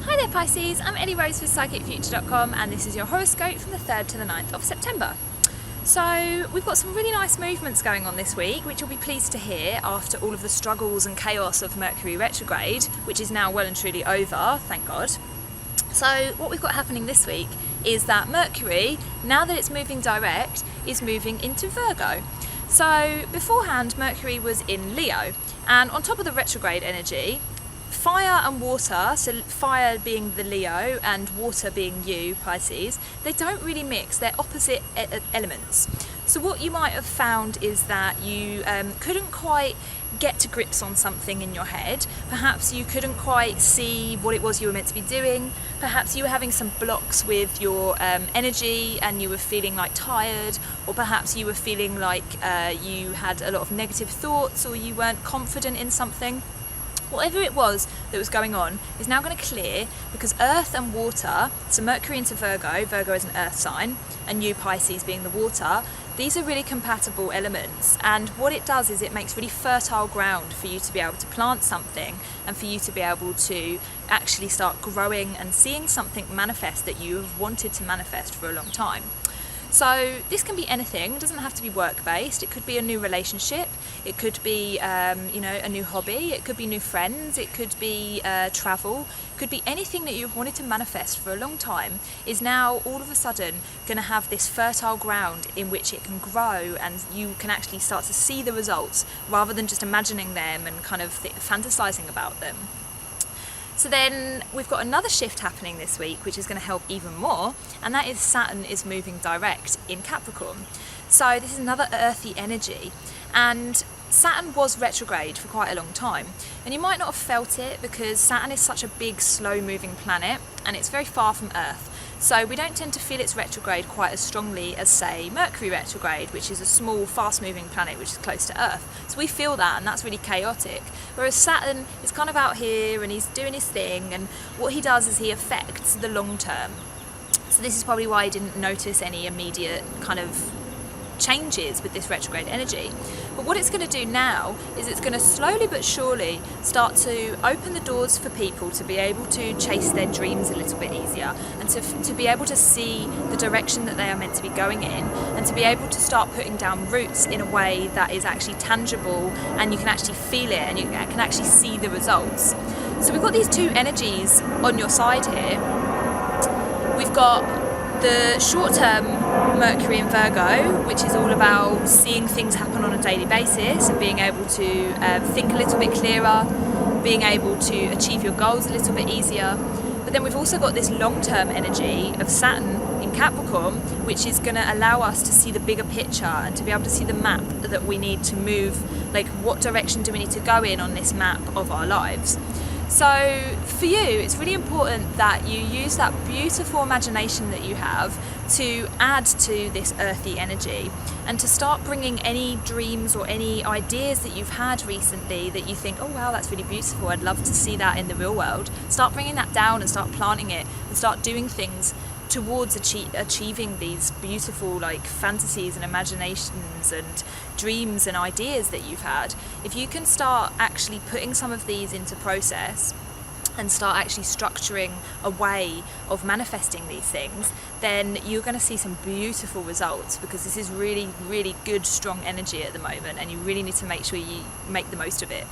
Hi there Pisces, I'm Ellie Rose with PsychicFuture.com and this is your horoscope from the 3rd to the 9th of September. So we've got some really nice movements going on this week, which you'll be pleased to hear after all of the struggles and chaos of Mercury retrograde, which is now well and truly over, thank God. So what we've got happening this week is that Mercury, now that it's moving direct, is moving into Virgo. So beforehand Mercury was in Leo, and on top of the retrograde energy, fire and water, so fire being the Leo and water being you, Pisces, they don't really mix, they're opposite elements. So what you might have found is that you couldn't quite get to grips on something in your head. Perhaps you couldn't quite see what it was you were meant to be doing. Perhaps you were having some blocks with your energy and you were feeling like tired, or perhaps you were feeling like you had a lot of negative thoughts, or you weren't confident in something. Whatever it was that was going on is now going to clear, because earth and water, so Mercury into Virgo, Virgo is an earth sign, and you, Pisces, being the water, these are really compatible elements, and what it does is it makes really fertile ground for you to be able to plant something and for you to be able to actually start growing and seeing something manifest that you have wanted to manifest for a long time. So this can be anything, it doesn't have to be work-based, it could be a new relationship, it could be a new hobby, it could be new friends, it could be travel, it could be anything that you've wanted to manifest for a long time is now all of a sudden going to have this fertile ground in which it can grow, and you can actually start to see the results rather than just imagining them and kind of fantasizing about them. So then we've got another shift happening this week which is going to help even more, and that is Saturn is moving direct in Capricorn. So this is another earthy energy, and Saturn was retrograde for quite a long time, and you might not have felt it because Saturn is such a big slow moving planet and it's very far from Earth. So we don't tend to feel its retrograde quite as strongly as, say, Mercury retrograde, which is a small, fast-moving planet which is close to Earth. So we feel that, and that's really chaotic. Whereas Saturn is kind of out here and he's doing his thing, and what he does is he affects the long term. So this is probably why I didn't notice any immediate kind of changes with this retrograde energy. But what it's going to do now is it's going to slowly but surely start to open the doors for people to be able to chase their dreams a little bit easier, and to be able to see the direction that they are meant to be going in, and to be able to start putting down roots in a way that is actually tangible and you can actually feel it and you can actually see the results. So we've got these two energies on your side here. We've got the short-term Mercury in Virgo, which is all about seeing things happen on a daily basis and being able to think a little bit clearer, being able to achieve your goals a little bit easier. But then we've also got this long-term energy of Saturn in Capricorn, which is going to allow us to see the bigger picture and to be able to see the map that we need to move, like what direction do we need to go in on this map of our lives. So for you, it's really important that you use that beautiful imagination that you have to add to this earthy energy, and to start bringing any dreams or any ideas that you've had recently that you think, oh wow, that's really beautiful, I'd love to see that in the real world. Start bringing that down and start planting it and start doing things towards achieving these beautiful fantasies and imaginations and dreams and ideas that you've had. If you can start actually putting some of these into process and start actually structuring a way of manifesting these things, then you're going to see some beautiful results, because this is really, really good, strong energy at the moment, and you really need to make sure you make the most of it.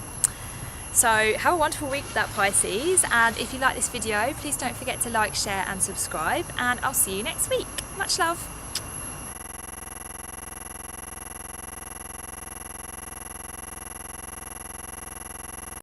So have a wonderful week with that, Pisces, and if you like this video, please don't forget to like, share and subscribe, and I'll see you next week. Much love.